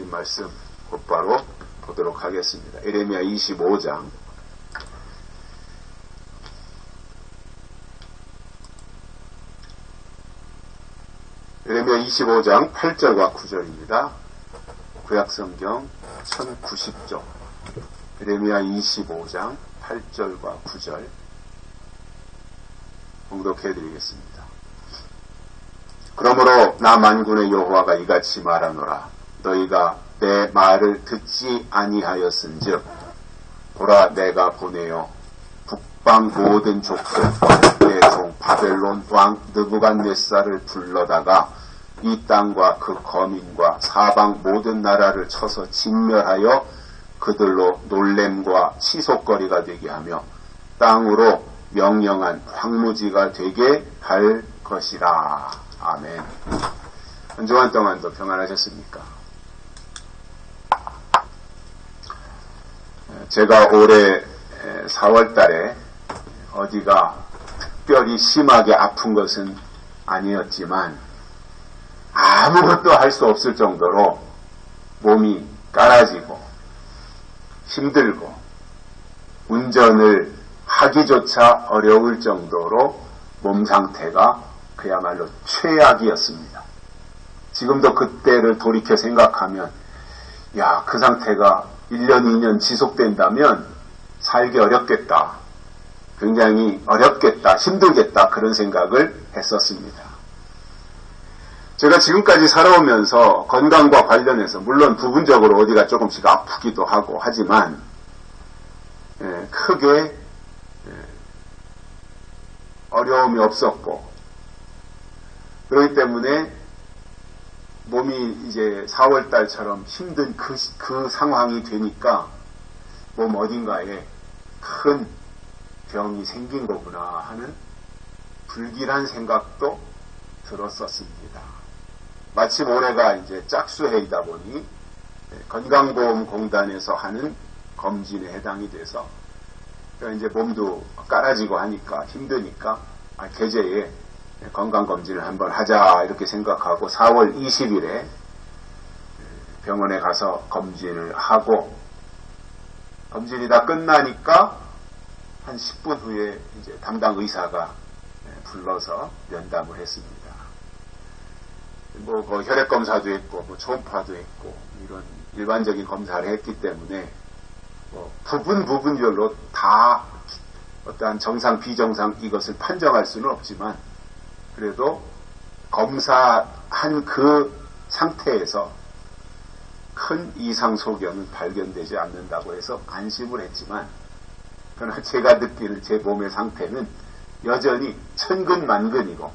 하나님 말씀 곧바로 보도록 하겠습니다. 예레미야 25장 예레미야 25장 8절과 9절입니다. 구약성경 1090쪽 예레미야 25장 8절과 9절 봉독해드리겠습니다. 그러므로 나 만군의 여호와가 이같이 말하노라. 너희가 내 말을 듣지 아니하였은즉 보라 내가 보내어 북방 모든 족속과 내 종 바벨론 왕 느부갓네살을 불러다가 이 땅과 그 거민과 사방 모든 나라를 쳐서 진멸하여 그들로 놀램과 치솟거리가 되게 하며 땅으로 명령한 황무지가 되게 할 것이라. 아멘. 한 주간 동안도 평안하셨습니까? 제가 올해 4월 달에 어디가 특별히 심하게 아픈 것은 아니었지만 아무것도 할 수 없을 정도로 몸이 깔아지고 힘들고 운전을 하기조차 어려울 정도로 몸 상태가 그야말로 최악이었습니다. 지금도 그때를 돌이켜 생각하면 그 상태가 1년, 2년 지속된다면 살기 어렵겠다. 굉장히 어렵겠다. 힘들겠다. 그런 생각을 했었습니다. 제가 지금까지 살아오면서 건강과 관련해서 물론 부분적으로 어디가 조금씩 아프기도 하고 하지만 크게 어려움이 없었고 그렇기 때문에 몸이 이제 4월달처럼 힘든 그 상황이 되니까 몸 어딘가에 큰 병이 생긴 거구나 하는 불길한 생각도 들었었습니다. 마침 올해가 이제 짝수해이다 보니 건강보험공단에서 하는 검진에 해당이 돼서 이제 몸도 깔아지고 하니까 힘드니까 계제에 건강검진을 한번 하자 이렇게 생각하고 4월 20일에 병원에 가서 검진을 하고 검진이 다 끝나니까 한 10분 후에 이제 담당 의사가 불러서 면담을 했습니다. 뭐 혈액 검사도 했고 초음파도 했고 이런 일반적인 검사를 했기 때문에 부분별로 다 어떠한 정상 비정상 이것을 판정할 수는 없지만 그래도 검사한 그 상태에서 큰 이상 소견은 발견되지 않는다고 해서 안심을 했지만 그러나 제가 느끼는 제 몸의 상태는 여전히 천근만근이고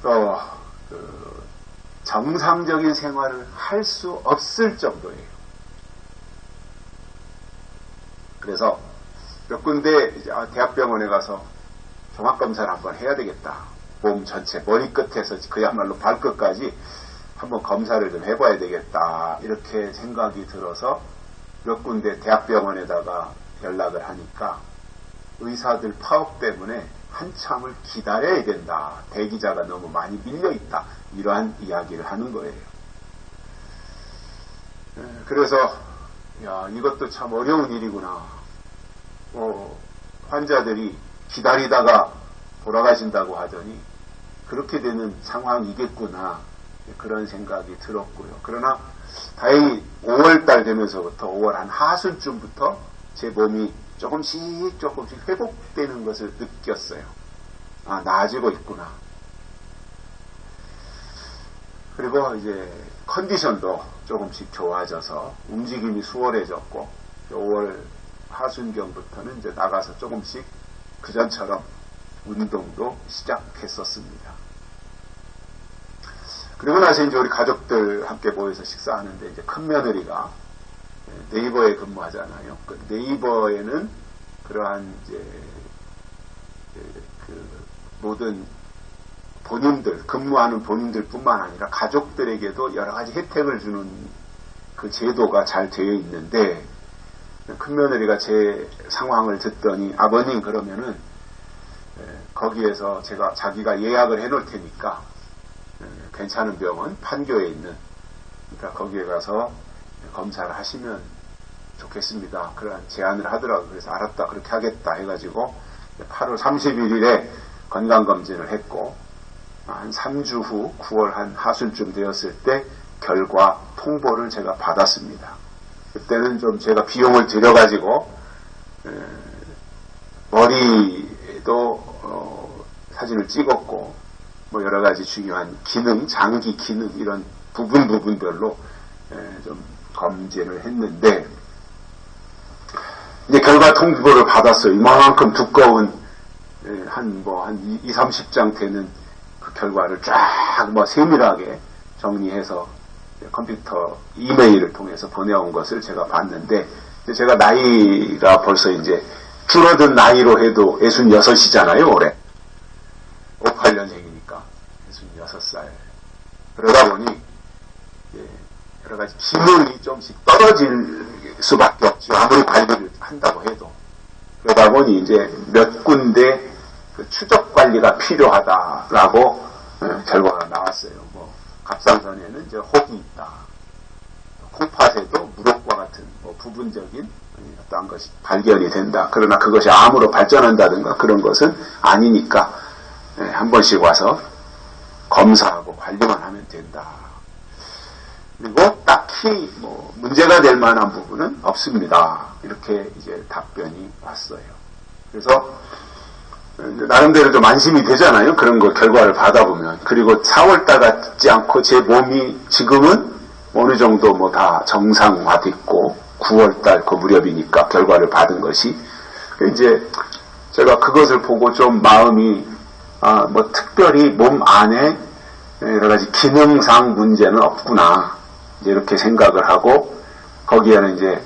또 정상적인 생활을 할 수 없을 정도예요. 그래서 몇 군데 대학병원에 가서 종합검사를 한번 해야 되겠다. 몸 전체 머리끝에서 그야말로 발끝까지 한번 검사를 좀 해봐야 되겠다. 이렇게 생각이 들어서 몇 군데 대학병원에다가 연락을 하니까 의사들 파업 때문에 한참을 기다려야 된다. 대기자가 너무 많이 밀려있다. 이러한 이야기를 하는 거예요. 그래서 이것도 참 어려운 일이구나. 환자들이 기다리다가 돌아가신다고 하더니 그렇게 되는 상황이겠구나 그런 생각이 들었고요. 그러나 다행히 5월달 되면서부터 5월 한 하순쯤부터 제 몸이 조금씩 회복되는 것을 느꼈어요. 나아지고 있구나. 그리고 이제 컨디션도 조금씩 좋아져서 움직임이 수월해졌고 5월 하순경부터는 이제 나가서 조금씩 그전처럼 운동도 시작했었습니다. 그리고 나서 이제 우리 가족들 함께 모여서 식사하는데 이제 큰 며느리가 네이버에 근무하잖아요. 그 네이버에는 그러한 이제 그 모든 본인들 근무하는 본인들뿐만 아니라 가족들에게도 여러 가지 혜택을 주는 그 제도가 잘 되어 있는데 큰 며느리가 제 상황을 듣더니 아버님 그러면은 거기에서 자기가 예약을 해놓을 테니까 괜찮은 병원 판교에 있는 그러니까 거기에 가서 검사를 하시면 좋겠습니다. 그런 제안을 하더라고요. 그래서 알았다, 그렇게 하겠다 해가지고 8월 31일에 건강검진을 했고, 한 3주 후 9월 한 하순쯤 되었을 때 결과 통보를 제가 받았습니다. 그때는 좀 제가 비용을 들여가지고 머리도 사진을 찍었고, 뭐 여러 가지 중요한 기능, 장기 기능 이런 부분별로 좀 검진을 했는데, 이제 결과 통보를 받았어요. 이만큼 두꺼운 한 2, 30장 되는 그 결과를 쫙 세밀하게 정리해서 컴퓨터 이메일을 통해서 보내온 것을 제가 봤는데, 제가 나이가 벌써 이제 줄어든 나이로 해도 66이잖아요, 올해. 58년생이니까 66살. 그러다 보니 여러 가지 기능이 좀씩 떨어질 수밖에 없죠. 아무리 관리를 한다고 해도. 그러다 보니 이제 몇 군데 그 추적 관리가 필요하다라고 결과가 나왔어요. 뭐 갑상선에는 이제 혹이 있다. 콩팥에도 무릎과 같은 부분적인 어떤 것이 발견이 된다. 그러나 그것이 암으로 발전한다든가 그런 것은 아니니까 한 번씩 와서 검사하고 관리만 하면 된다. 그리고 딱히 문제가 될 만한 부분은 없습니다. 이렇게 이제 답변이 왔어요. 그래서 나름대로 좀 안심이 되잖아요. 그런 거 결과를 받아보면. 그리고 4월달 같지 않고 제 몸이 지금은 어느 정도 다 정상화됐고 9월달 그 무렵이니까 결과를 받은 것이, 이제 제가 그것을 보고 좀 마음이 특별히 몸 안에 여러 가지 기능상 문제는 없구나 이제 이렇게 생각을 하고, 거기에는 이제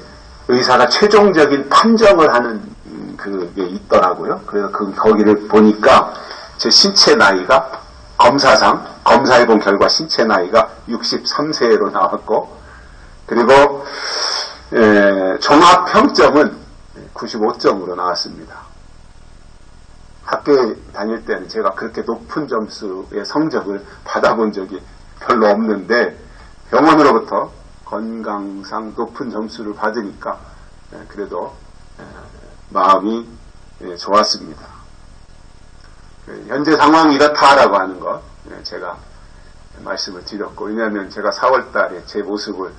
의사가 최종적인 판정을 하는 그게 있더라고요. 그래서 거기를 보니까 제 신체 나이가 검사해본 결과 신체 나이가 63세로 나왔고, 그리고 종합평점은 95점으로 나왔습니다. 학교에 다닐 때는 제가 그렇게 높은 점수의 성적을 받아본 적이 별로 없는데, 병원으로부터 건강상 높은 점수를 받으니까 그래도 마음이 좋았습니다. 현재 상황이 이렇다라고 하는 것 제가 말씀을 드렸고, 왜냐하면 제가 4월달에 제 모습을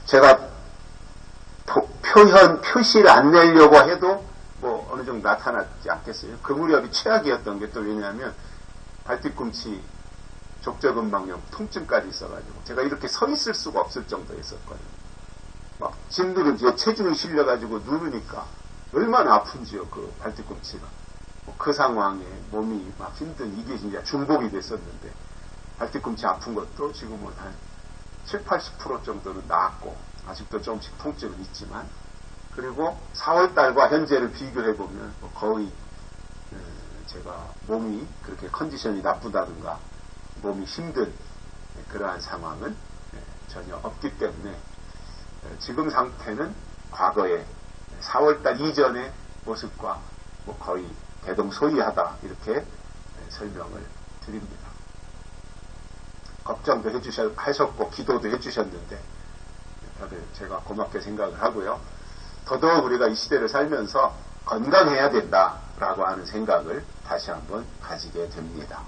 제가 표시를 안 내려고 해도 어느 정도 나타났지 않겠어요. 그 무렵이 최악이었던 게 또 왜냐하면 발뒤꿈치 족저근막염 통증까지 있어가지고 제가 이렇게 서 있을 수가 없을 정도였었거든요. 막 짐들은 이제 체중이 실려가지고 누르니까 얼마나 아픈지요, 그 발뒤꿈치가. 그 상황에 몸이 막 힘든, 이게 진짜 중복이 됐었는데, 발뒤꿈치 아픈 것도 지금은 한 70, 80% 정도는 나았고, 아직도 조금씩 통증은 있지만, 그리고 4월달과 현재를 비교해보면 거의 제가 몸이 그렇게 컨디션이 나쁘다든가 몸이 힘든 그러한 상황은 전혀 없기 때문에 지금 상태는 과거의 4월달 이전의 모습과 거의 대동소이하다, 이렇게 설명을 드립니다. 걱정도 하셨고 기도도 해주셨는데 다들 제가 고맙게 생각을 하고요. 더더욱 우리가 이 시대를 살면서 건강해야 된다라고 하는 생각을 다시 한번 가지게 됩니다.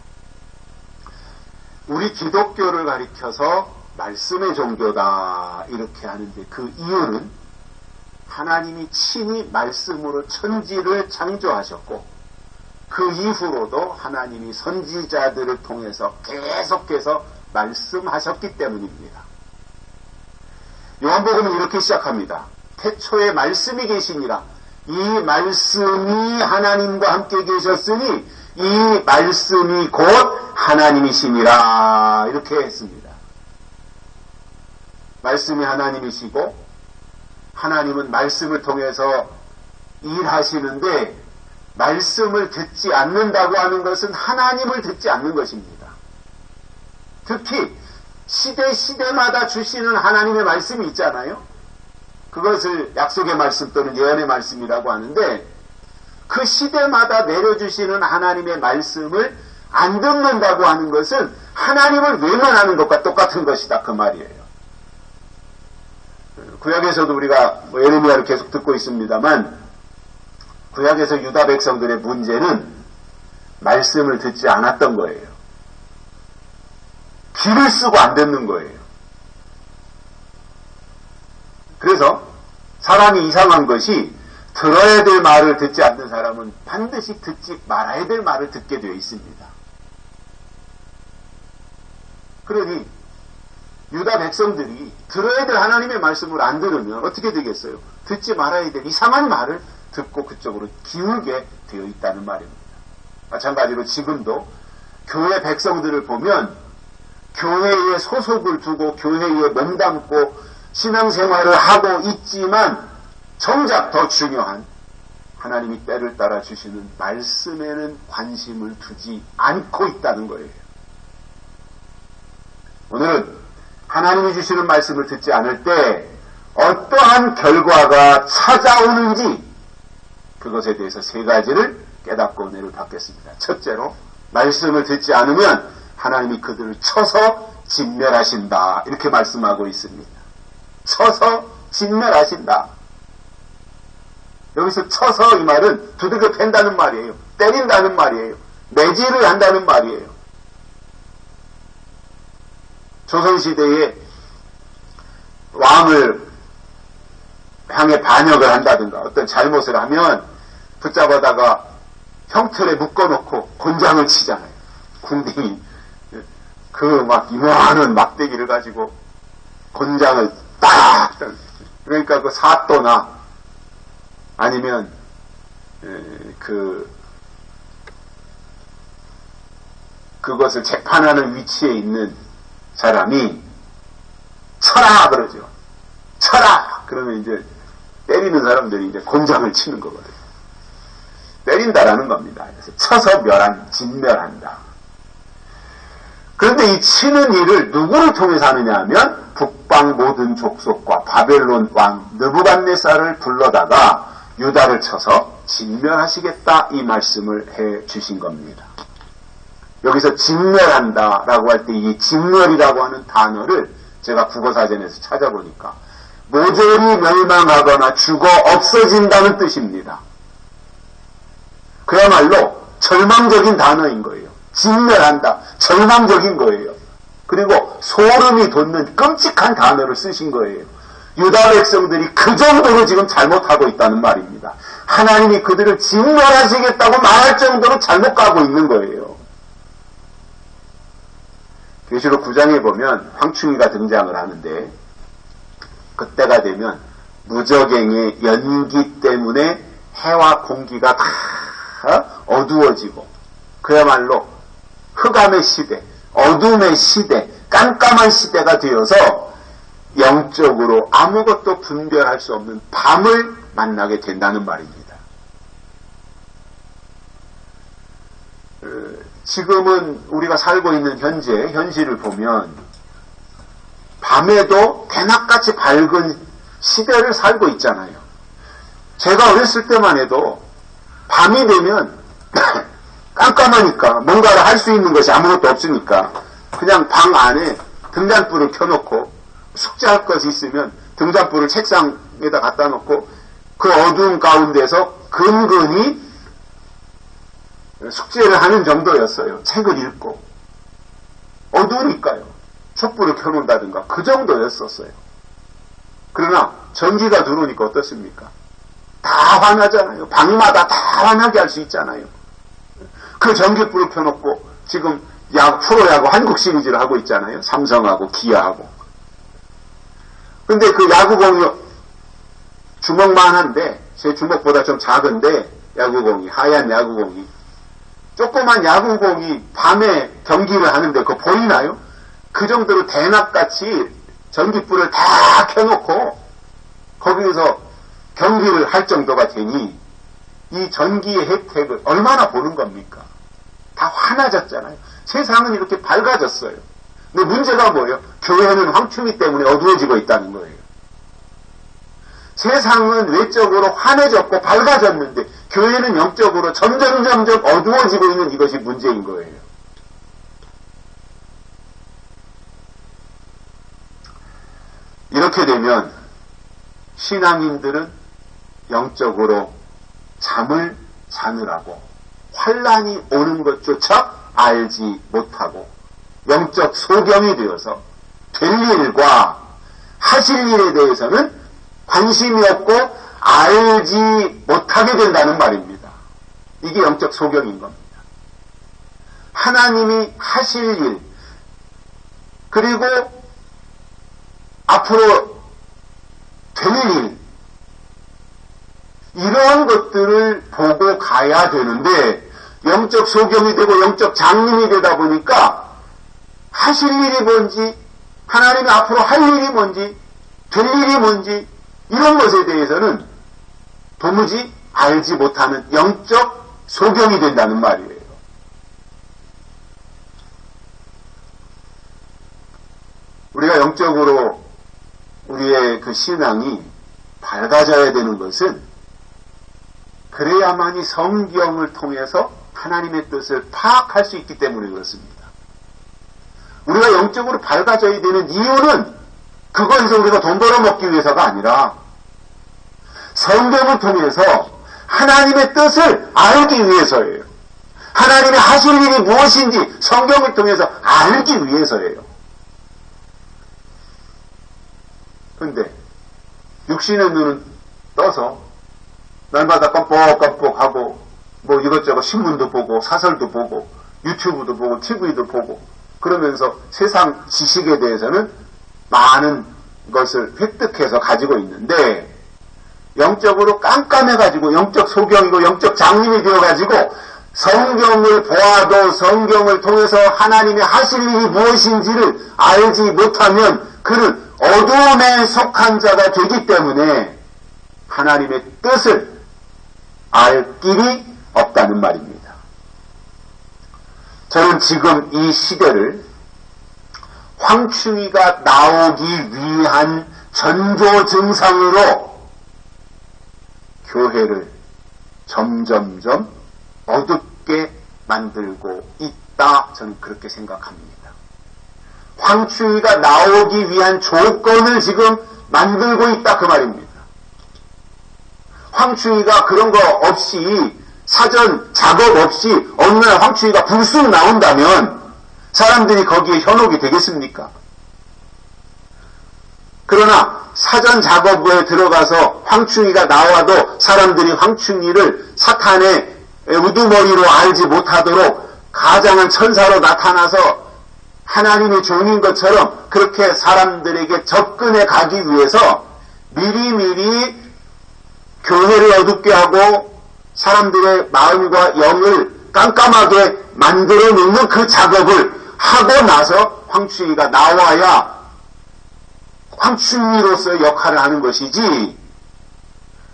우리 기독교를 가리켜서 말씀의 종교다 이렇게 하는데, 그 이유는 하나님이 친히 말씀으로 천지를 창조하셨고, 그 이후로도 하나님이 선지자들을 통해서 계속해서 말씀하셨기 때문입니다. 요한복음은 이렇게 시작합니다. 태초에 말씀이 계시니라. 이 말씀이 하나님과 함께 계셨으니 이 말씀이 곧 하나님이시니라. 이렇게 했습니다. 말씀이 하나님이시고 하나님은 말씀을 통해서 일하시는데, 말씀을 듣지 않는다고 하는 것은 하나님을 듣지 않는 것입니다. 특히 시대마다 주시는 하나님의 말씀이 있잖아요. 그것을 약속의 말씀 또는 예언의 말씀이라고 하는데, 그 시대마다 내려주시는 하나님의 말씀을 안 듣는다고 하는 것은 하나님을 외면하는 것과 똑같은 것이다, 그 말이에요. 구약에서도 우리가 예레미야를 계속 듣고 있습니다만 구약에서 유다 백성들의 문제는 말씀을 듣지 않았던 거예요. 귀를 쓰고 안 듣는 거예요. 그래서 사람이 이상한 것이 들어야 될 말을 듣지 않는 사람은 반드시 듣지 말아야 될 말을 듣게 되어 있습니다. 그러니 유다 백성들이 들어야 될 하나님의 말씀을 안 들으면 어떻게 되겠어요? 듣지 말아야 될 이상한 말을 듣고 그쪽으로 기울게 되어 있다는 말입니다. 마찬가지로 지금도 교회 백성들을 보면 교회에 소속을 두고 교회에 몸담고 신앙생활을 하고 있지만 정작 더 중요한 하나님이 때를 따라 주시는 말씀에는 관심을 두지 않고 있다는 거예요. 오늘은 하나님이 주시는 말씀을 듣지 않을 때 어떠한 결과가 찾아오는지 그것에 대해서 세 가지를 깨닫고 은혜를 받겠습니다. 첫째로 말씀을 듣지 않으면 하나님이 그들을 쳐서 진멸하신다. 이렇게 말씀하고 있습니다. 쳐서 진멸하신다. 여기서 쳐서 이 말은 두들겨 팬다는 말이에요. 때린다는 말이에요. 매질을 한다는 말이에요. 조선시대에 왕을 향해 반역을 한다든가 어떤 잘못을 하면 붙잡아다가 형틀에 묶어놓고 곤장을 치잖아요. 궁딩이 그 막 이만한 막대기를 가지고 곤장을 딱 그러니까 그 사또나 아니면 그것을 재판하는 위치에 있는 사람이 쳐라 그러죠. 쳐라 그러면 이제 때리는 사람들이 이제 곤장을 치는 거거든요. 때린다라는 겁니다. 그래서 쳐서 진멸한다. 그런데 이 치는 일을 누구를 통해서 하느냐 하면 북방 모든 족속과 바벨론 왕 느부갓네살을 불러다가 유다를 쳐서 진멸하시겠다 이 말씀을 해 주신 겁니다. 여기서 진멸한다라고 할 때 이 진멸이라고 하는 단어를 제가 국어사전에서 찾아보니까 모조리 멸망하거나 죽어 없어진다는 뜻입니다. 그야말로 절망적인 단어인 거예요. 진멸한다. 절망적인 거예요. 그리고 소름이 돋는 끔찍한 단어를 쓰신 거예요. 유다 백성들이 그 정도로 지금 잘못하고 있다는 말입니다. 하나님이 그들을 진멸하시겠다고 말할 정도로 잘못 가고 있는 거예요. 계시록 9장에 보면 황충이가 등장을 하는데 그때가 되면 무저갱의 연기 때문에 해와 공기가 다 어두워지고 그야말로 흑암의 시대, 어둠의 시대, 깜깜한 시대가 되어서 영적으로 아무것도 분별할 수 없는 밤을 만나게 된다는 말입니다. 지금은 우리가 살고 있는 현실을 보면 밤에도 대낮같이 밝은 시대를 살고 있잖아요. 제가 어렸을 때만 해도 밤이 되면 깜깜하니까 뭔가를 할 수 있는 것이 아무것도 없으니까 그냥 방 안에 등잔불을 켜놓고 숙제할 것이 있으면 등잔불을 책상에다 갖다 놓고 그 어두운 가운데서 근근히 숙제를 하는 정도였어요. 책을 읽고 어두우니까요. 촛불을 켜놓는다든가 그 정도였었어요. 그러나 전기가 들어오니까 어떻습니까? 다 환하잖아요. 방마다 다 환하게 할 수 있잖아요. 그 전기불을 켜놓고 지금 프로야구 한국 시리즈를 하고 있잖아요. 삼성하고 기아하고. 근데 그 야구공이 주먹만한데 제 주먹보다 좀 작은데 야구공이 하얀 야구공이 조그만 야구공이 밤에 경기를 하는데 그거 보이나요? 그 정도로 대낮같이 전기불을 다 켜놓고 거기에서 경기를 할 정도가 되니 이 전기의 혜택을 얼마나 보는 겁니까? 다 환해졌잖아요. 세상은 이렇게 밝아졌어요. 근데 문제가 뭐예요? 교회는 황충이 때문에 어두워지고 있다는 거예요. 세상은 외적으로 환해졌고 밝아졌는데 교회는 영적으로 점점 어두워지고 있는 이것이 문제인 거예요. 이렇게 되면 신앙인들은 영적으로 잠을 자느라고 환난이 오는 것조차 알지 못하고 영적 소경이 되어서 될 일과 하실 일에 대해서는 관심이 없고 알지 못하게 된다는 말입니다. 이게 영적 소경인 겁니다. 하나님이 하실 일, 그리고 앞으로 될 일, 이러한 것들을 보고 가야 되는데 영적 소경이 되고 영적 장님이 되다 보니까 하실 일이 뭔지, 하나님이 앞으로 할 일이 뭔지, 될 일이 뭔지 이런 것에 대해서는 도무지 알지 못하는 영적 소경이 된다는 말이에요. 우리가 영적으로 우리의 그 신앙이 밝아져야 되는 것은 그래야만이 성경을 통해서 하나님의 뜻을 파악할 수 있기 때문에 그렇습니다. 우리가 영적으로 밝아져야 되는 이유는 그거에서 우리가 돈 벌어먹기 위해서가 아니라 성경을 통해서 하나님의 뜻을 알기 위해서예요. 하나님이 하실 일이 무엇인지 성경을 통해서 알기 위해서예요. 그런데 육신의 눈은 떠서 날마다 껌뻑껌뻑하고 뭐 이것저것 신문도 보고 사설도 보고 유튜브도 보고 TV도 보고 그러면서 세상 지식에 대해서는 많은 것을 획득해서 가지고 있는데 영적으로 깜깜해가지고 영적 소경이고 영적 장님이 되어가지고 성경을 보아도 성경을 통해서 하나님이 하실 일이 무엇인지를 알지 못하면 그는 어두움에 속한 자가 되기 때문에 하나님의 뜻을 알 길이 없다는 말입니다. 저는 지금 이 시대를 황충이가 나오기 위한 전조 증상으로 교회를 점점점 어둡게 만들고 있다, 저는 그렇게 생각합니다. 황충이가 나오기 위한 조건을 지금 만들고 있다, 그 말입니다. 황충이가 그런 거 없이 사전 작업 없이 어느 날 황충이가 불쑥 나온다면 사람들이 거기에 현혹이 되겠습니까? 그러나 사전 작업에 들어가서 황충이가 나와도 사람들이 황충이를 사탄의 우두머리로 알지 못하도록 가장한 천사로 나타나서 하나님의 종인 것처럼 그렇게 사람들에게 접근해 가기 위해서 미리미리 교회를 어둡게 하고 사람들의 마음과 영을 깜깜하게 만들어 놓는 그 작업을 하고 나서 황충이가 나와야 황충이로서의 역할을 하는 것이지,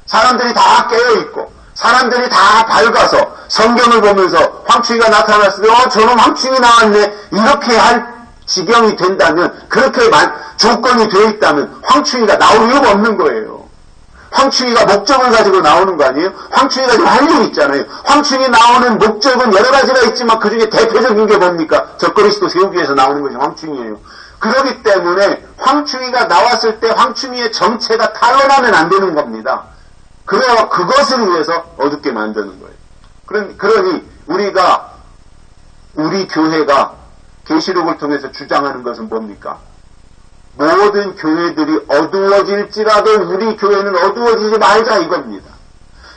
사람들이 다 깨어있고 사람들이 다 밝아서 성경을 보면서 황충이가 나타났을 때 저놈 황충이 나왔네 이렇게 할 지경이 된다면, 그렇게 조건이 되어 있다면 황충이가 나올 이유가 없는 거예요. 황충이가 목적을 가지고 나오는 거 아니에요? 황충이가 지금 할 일이 있잖아요. 황충이 나오는 목적은 여러 가지가 있지만 그 중에 대표적인 게 뭡니까? 적그리스도 세우기 위해서 나오는 것이 황충이에요. 그렇기 때문에 황충이가 나왔을 때 황충이의 정체가 탄로나면 안 되는 겁니다. 그래야 그것을 위해서 어둡게 만드는 거예요. 그러니 우리 교회가 계시록을 통해서 주장하는 것은 뭡니까? 모든 교회들이 어두워질지라도 우리 교회는 어두워지지 말자, 이겁니다.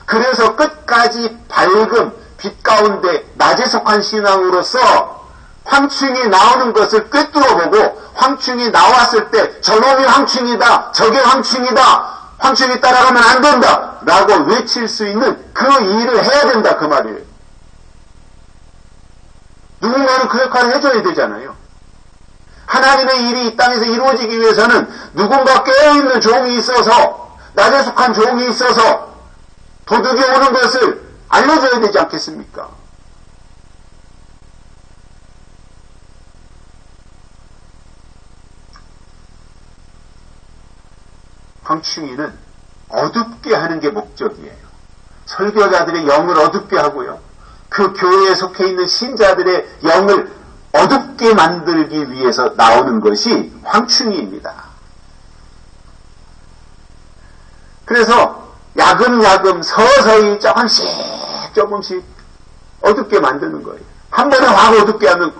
그래서 끝까지 밝음, 빛 가운데 낮에 속한 신앙으로서 황충이 나오는 것을 꿰뚫어보고 황충이 나왔을 때 저놈이 황충이다, 저게 황충이다, 황충이 따라가면 안 된다 라고 외칠 수 있는 그 일을 해야 된다, 그 말이에요. 누군가는 그 역할을 해줘야 되잖아요. 하나님의 일이 이 땅에서 이루어지기 위해서는 누군가 깨어있는 종이 있어서, 낮에 속한 종이 있어서 도둑이 오는 것을 알려줘야 되지 않겠습니까? 황충이는 어둡게 하는 게 목적이에요. 설교자들의 영을 어둡게 하고요, 그 교회에 속해 있는 신자들의 영을 어둡게 만들기 위해서 나오는 것이 황충이입니다. 그래서 야금야금 서서히 조금씩 어둡게 만드는 거예요. 한 번에 확 어둡게 하면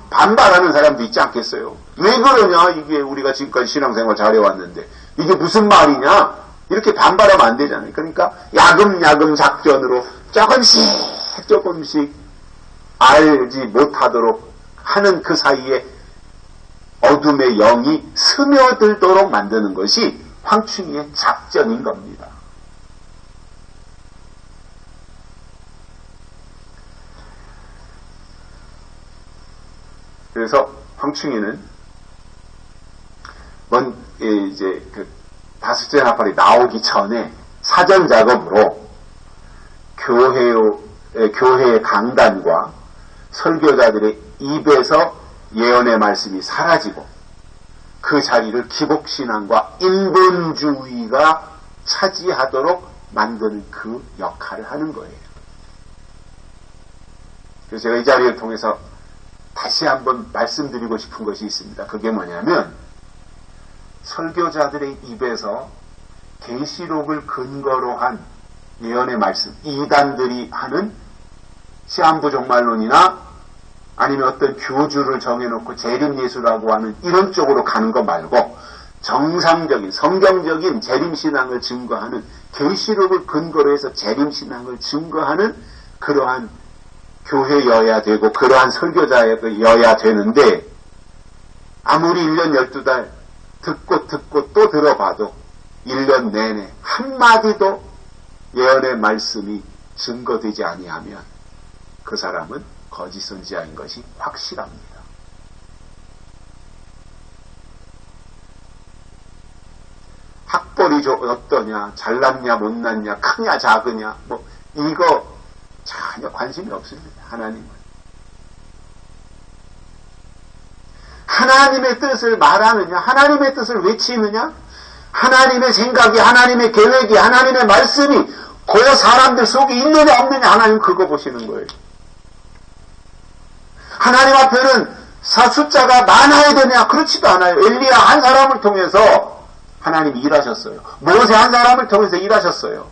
반발하는 사람도 있지 않겠어요? 왜 그러냐? 이게 우리가 지금까지 신앙생활 잘해왔는데 이게 무슨 말이냐? 이렇게 반발하면 안 되잖아요. 그러니까 야금야금 작전으로 조금씩 알지 못하도록 하는 그 사이에 어둠의 영이 스며들도록 만드는 것이 황충이의 작전인 겁니다. 그래서 황충이는 이제 그 다섯째 나팔이 나오기 전에 사전 작업으로 교회의 강단과 설교자들의 입에서 예언의 말씀이 사라지고 그 자리를 기복신앙과 인본주의가 차지하도록 만드는 그 역할을 하는 거예요. 그래서 제가 이 자리를 통해서 다시 한번 말씀드리고 싶은 것이 있습니다. 그게 뭐냐면 설교자들의 입에서 계시록을 근거로 한 예언의 말씀, 이단들이 하는 시한부 종말론이나 아니면 어떤 교주를 정해놓고 재림예수라고 하는 이런 쪽으로 가는 것 말고 정상적인 성경적인 재림신앙을 증거하는 계시록을 근거로 해서 재림신앙을 증거하는 그러한 교회여야 되고 그러한 설교자여야 되는데 아무리 1년 12달 듣고 또 들어봐도 1년 내내 한마디도 예언의 말씀이 증거되지 아니하면 그 사람은 거짓 선지자인 것이 확실합니다. 학벌이 어떠냐, 잘났냐, 못났냐, 크냐, 작으냐, 이거 전혀 관심이 없습니다. 하나님은. 하나님의 뜻을 말하느냐, 하나님의 뜻을 외치느냐, 하나님의 생각이, 하나님의 계획이, 하나님의 말씀이 그 사람들 속에 있느냐 없느냐 하나님 그거 보시는 거예요. 하나님 앞에는 숫자가 많아야 되냐? 그렇지도 않아요. 엘리야 한 사람을 통해서 하나님이 일하셨어요. 모세 한 사람을 통해서 일하셨어요.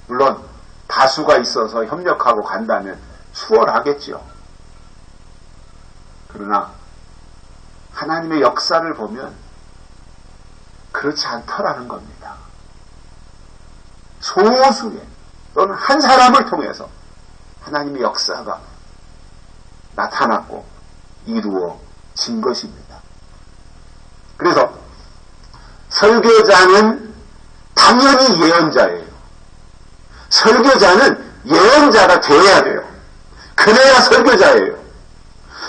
물론 다수가 있어서 협력하고 간다면 수월하겠죠. 그러나 하나님의 역사를 보면 그렇지 않더라는 겁니다. 소수의 또는 한 사람을 통해서 하나님의 역사가 나타났고 이루어진 것입니다. 그래서 설교자는 당연히 예언자예요. 설교자는 예언자가 되어야 돼요. 그래야 설교자예요.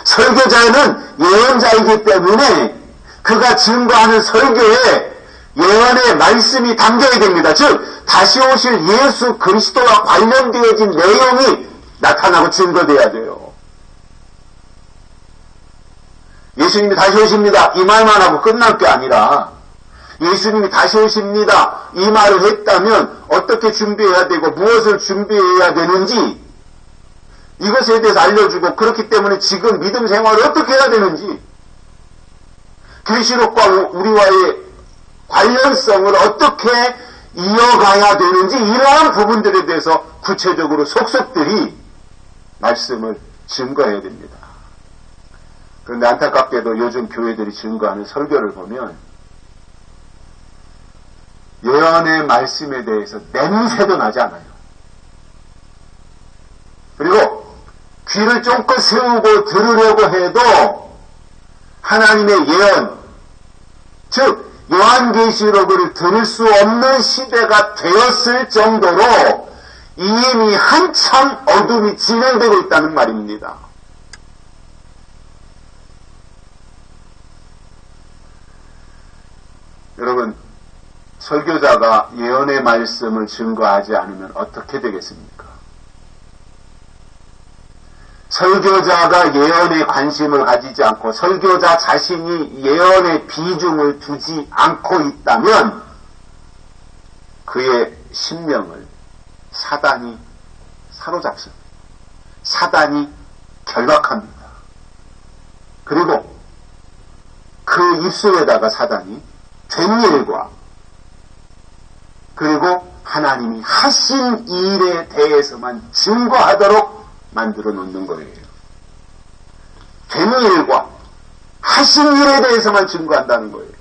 설교자는 예언자이기 때문에 그가 증거하는 설교에 예언의 말씀이 담겨야 됩니다. 즉 다시 오실 예수 그리스도와 관련되어진 내용이 나타나고 증거돼야 돼요. 예수님이 다시 오십니다. 이 말만 하고 끝날 게 아니라 예수님이 다시 오십니다. 이 말을 했다면 어떻게 준비해야 되고 무엇을 준비해야 되는지 이것에 대해서 알려주고 그렇기 때문에 지금 믿음 생활을 어떻게 해야 되는지 계시록과 우리와의 관련성을 어떻게 이어가야 되는지 이러한 부분들에 대해서 구체적으로 속속들이 말씀을 증거해야 됩니다. 그런데 안타깝게도 요즘 교회들이 증거하는 설교를 보면 예언의 말씀에 대해서 냄새도 나지 않아요. 그리고 귀를 쫑긋 세우고 들으려고 해도 하나님의 예언, 즉 요한계시록을 들을 수 없는 시대가 되었을 정도로 이미 한참 어둠이 진행되고 있다는 말입니다. 여러분, 설교자가 예언의 말씀을 증거하지 않으면 어떻게 되겠습니까? 설교자가 예언에 관심을 가지지 않고 설교자 자신이 예언의 비중을 두지 않고 있다면 그의 신명을 사단이 사로잡습니다. 사단이 결박합니다. 그리고 그 입술에다가 사단이 된 일과 그리고 하나님이 하신 일에 대해서만 증거하도록 만들어 놓는 거예요. 된 일과 하신 일에 대해서만 증거한다는 거예요.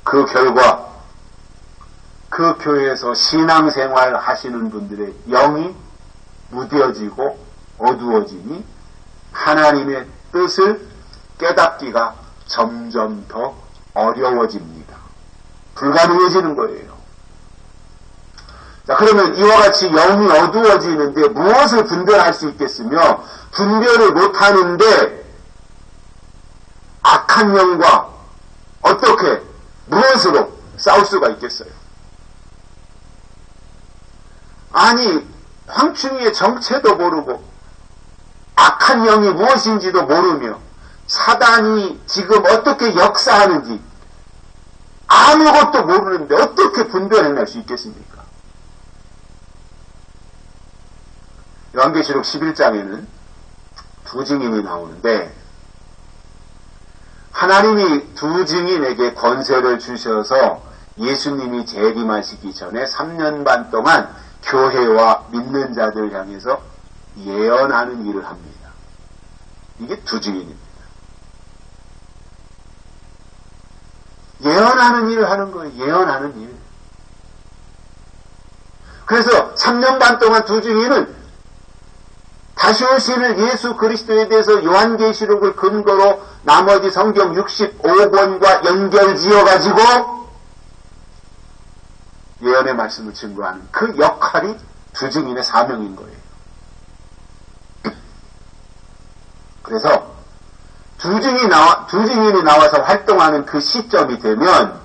그 결과 그 교회에서 신앙생활 하시는 분들의 영이 무뎌지고 어두워지니 하나님의 뜻을 깨닫기가 점점 더 어려워집니다. 불가능해지는 거예요. 자, 그러면 이와 같이 영이 어두워지는데 무엇을 분별할 수 있겠으며 분별을 못하는데 악한 영과 어떻게 무엇으로 싸울 수가 있겠어요? 아니 황충이의 정체도 모르고 악한 영이 무엇인지도 모르며 사단이 지금 어떻게 역사하는지 아무것도 모르는데 어떻게 분별해낼 수 있겠습니까? 요한계시록 11장에는 두 증인이 나오는데 하나님이 두 증인에게 권세를 주셔서 예수님이 재림하시기 전에 3년 반 동안 교회와 믿는 자들 향해서 예언하는 일을 합니다. 이게 두 증인입니다. 예언하는 일을 하는 거예요. 예언하는 일. 그래서 3년 반 동안 두 증인은 다시 오실 예수 그리스도에 대해서 요한계시록을 근거로 나머지 성경 65권과 연결 지어가지고 예언의 말씀을 증거하는 그 역할이 두 증인의 사명인 거예요. 그래서 두 증인이 나와서 활동하는 그 시점이 되면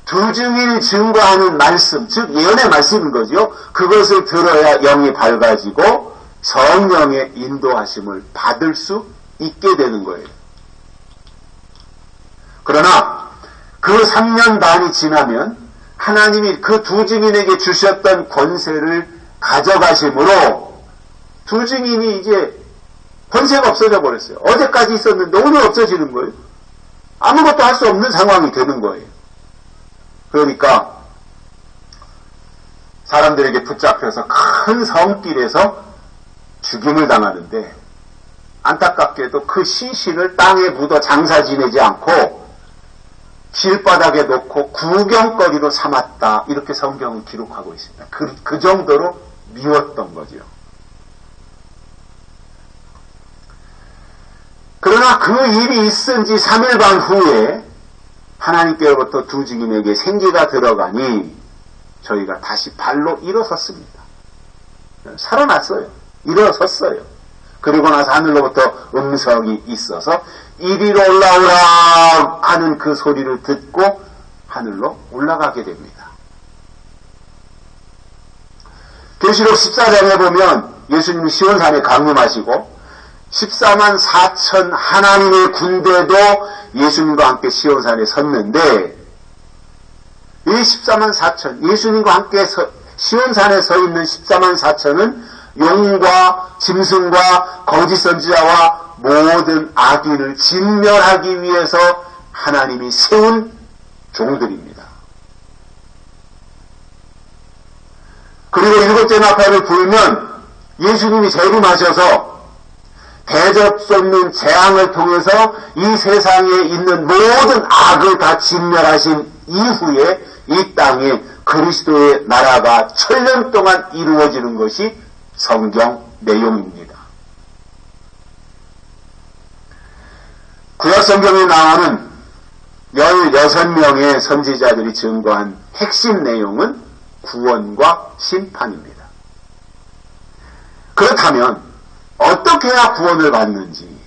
두 증인이 증거하는 말씀, 즉 예언의 말씀인 거죠. 그것을 들어야 영이 밝아지고 성령의 인도하심을 받을 수 있게 되는 거예요. 그러나 그 3년 반이 지나면 하나님이 그 두 증인에게 주셨던 권세를 가져가심으로 두 증인이 이제 권세가 없어져 버렸어요. 어제까지 있었는데 오늘 없어지는 거예요. 아무것도 할 수 없는 상황이 되는 거예요. 그러니까 사람들에게 붙잡혀서 큰 성길에서 죽임을 당하는데 안타깝게도 그 시신을 땅에 묻어 장사 지내지 않고 길바닥에 놓고 구경거리로 삼았다. 이렇게 성경은 기록하고 있습니다. 그 정도로 미웠던 거죠. 그러나 그 일이 있은 지 3일 반 후에 하나님께로부터 두 증인에게 생기가 들어가니 저희가 다시 발로 일어섰습니다. 살아났어요. 일어섰어요. 그리고 나서 하늘로부터 음성이 있어서 이리로 올라오라 하는 그 소리를 듣고 하늘로 올라가게 됩니다. 계시록 14장에 보면 예수님이 시온산에 강림하시고 14만 4천 하나님의 군대도 예수님과 함께 시온산에 섰는데 이 14만 4천 예수님과 함께 시온산에 서 있는 14만 4천은 용과 짐승과 거짓 선지자와 모든 악인을 진멸하기 위해서 하나님이 세운 종들입니다. 그리고 일곱째 나팔을 불면 예수님이 재림하셔서 대접 수 없는 재앙을 통해서 이 세상에 있는 모든 악을 다 진멸하신 이후에 이 땅에 그리스도의 나라가 1000년 동안 이루어지는 것이 성경 내용입니다. 구약 성경에 나오는 16명의 선지자들이 증거한 핵심 내용은 구원과 심판입니다. 그렇다면 어떻게 해야 구원을 받는지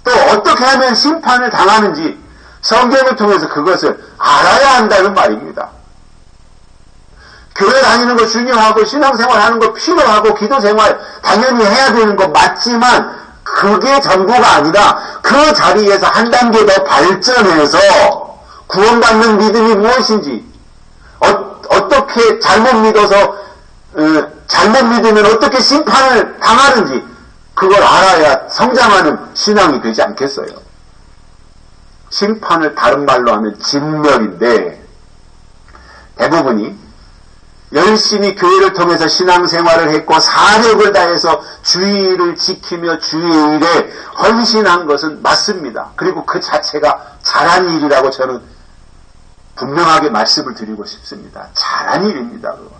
또 어떻게 하면 심판을 당하는지 성경을 통해서 그것을 알아야 한다는 말입니다. 교회 다니는 거 중요하고 신앙생활 하는 거 필요하고 기도생활 당연히 해야 되는 거 맞지만 그게 전부가 아니라 그 자리에서 한 단계 더 발전해서 구원받는 믿음이 무엇인지 어떻게 잘못 믿어서 잘못 믿으면 어떻게 심판을 당하는지 그걸 알아야 성장하는 신앙이 되지 않겠어요? 심판을 다른 말로 하면 진멸인데, 대부분이 열심히 교회를 통해서 신앙생활을 했고 사력을 다해서 주의를 지키며 주의 일에 헌신한 것은 맞습니다. 그리고 그 자체가 잘한 일이라고 저는 분명하게 말씀을 드리고 싶습니다. 잘한 일입니다. 그건.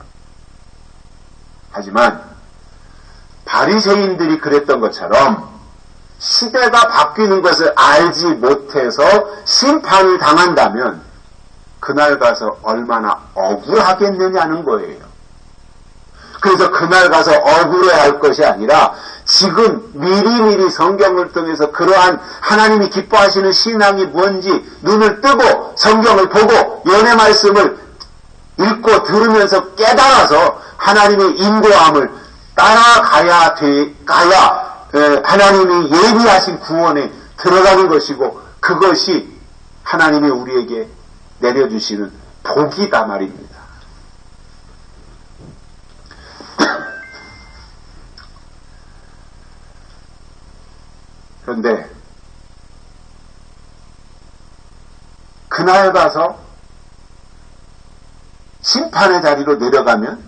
하지만 바리새인들이 그랬던 것처럼 시대가 바뀌는 것을 알지 못해서 심판을 당한다면 그날 가서 얼마나 억울하겠느냐는 거예요. 그래서 그날 가서 억울해할 것이 아니라 지금 미리미리 성경을 통해서 그러한 하나님이 기뻐하시는 신앙이 뭔지 눈을 뜨고 성경을 보고 연의 말씀을 읽고 들으면서 깨달아서 하나님의 인도함을 따라가야 하나님이 예비하신 구원에 들어가는 것이고 그것이 하나님이 우리에게 내려주시는 복이다 말입니다. 그런데 그날 가서 심판의 자리로 내려가면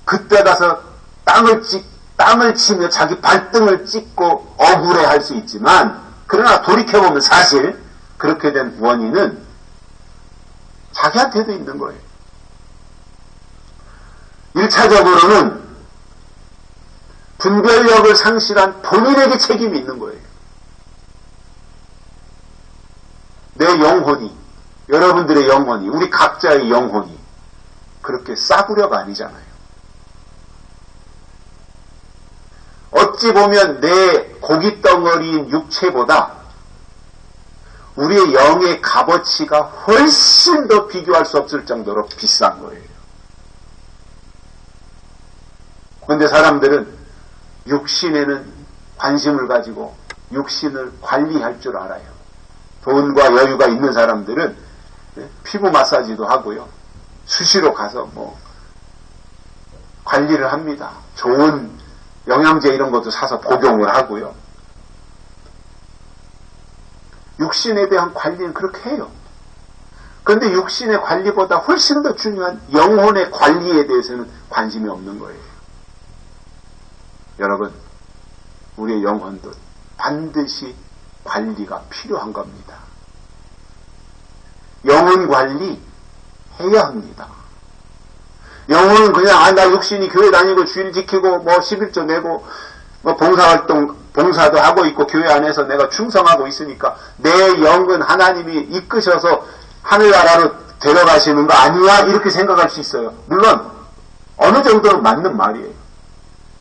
그때 가서 땅을 치며 자기 발등을 찍고 억울해할 수 있지만 그러나 돌이켜보면 사실 그렇게 된 원인은 자기한테도 있는 거예요. 1차적으로는 분별력을 상실한 본인에게 책임이 있는 거예요. 내 영혼이, 여러분들의 영혼이, 우리 각자의 영혼이 그렇게 싸구려가 아니잖아요. 어찌 보면 내 고깃덩어리인 육체보다 우리의 영의 값어치가 훨씬 더 비교할 수 없을 정도로 비싼 거예요. 그런데 사람들은 육신에는 관심을 가지고 육신을 관리할 줄 알아요. 돈과 여유가 있는 사람들은 피부 마사지도 하고요. 수시로 가서 관리를 합니다. 좋은 영양제 이런 것도 사서 복용을 하고요. 육신에 대한 관리는 그렇게 해요. 그런데 육신의 관리보다 훨씬 더 중요한 영혼의 관리에 대해서는 관심이 없는 거예요. 여러분, 우리의 영혼도 반드시 관리가 필요한 겁니다. 영혼 관리 해야 합니다. 영혼은 그냥 나 육신이 교회 다니고 주일 지키고 11조 내고 봉사도 하고 있고 교회 안에서 내가 충성하고 있으니까 내 영은 하나님이 이끄셔서 하늘나라로 데려가시는 거 아니야? 이렇게 생각할 수 있어요. 물론 어느 정도는 맞는 말이에요.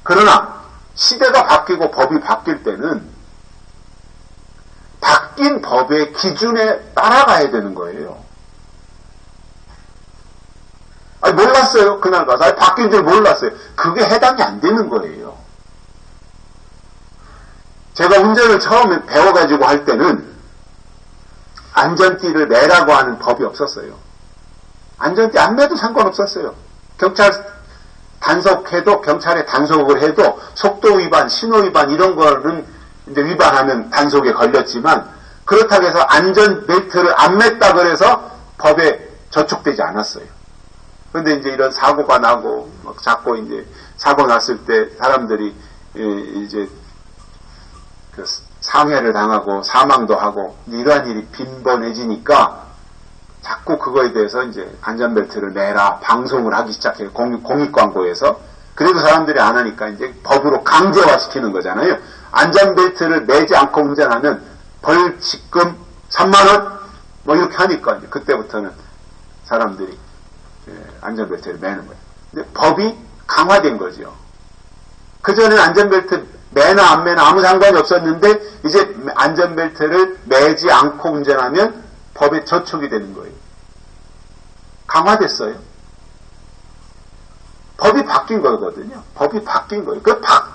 그러나 시대가 바뀌고 법이 바뀔 때는 바뀐 법의 기준에 따라가야 되는 거예요. 몰랐어요. 그날 가서. 바뀐 줄 몰랐어요. 그게 해당이 안 되는 거예요. 제가 운전을 처음에 배워가지고 할 때는 안전띠를 매라고 하는 법이 없었어요. 안전띠 안 매도 상관없었어요. 경찰에 단속을 해도 속도 위반, 신호 위반 이런 거는 이제 위반하면 단속에 걸렸지만 그렇다고 해서 안전벨트를 안 맸다 그래서 법에 저촉되지 않았어요. 그런데 이제 이런 사고가 나고 자꾸 이제 사고 났을 때 사람들이 이제 그 상해를 당하고 사망도 하고 이러한 일이 빈번해지니까 자꾸 그거에 대해서 이제 안전벨트를 매라 방송을 하기 시작해요. 공익광고에서. 그래도 사람들이 안 하니까 이제 법으로 강제화시키는 거잖아요. 안전벨트를 매지 않고 운전하면 벌칙금 3만원? 이렇게 하니까 이제 그때부터는 사람들이 안전벨트를 매는 거예요. 근데 법이 강화된 거죠. 그전에는 안전벨트 매나 안 매나 아무 상관이 없었는데 이제 안전벨트를 매지 않고 운전하면 법에 저촉이 되는 거예요. 강화됐어요. 법이 바뀐 거거든요. 법이 바뀐 거예요.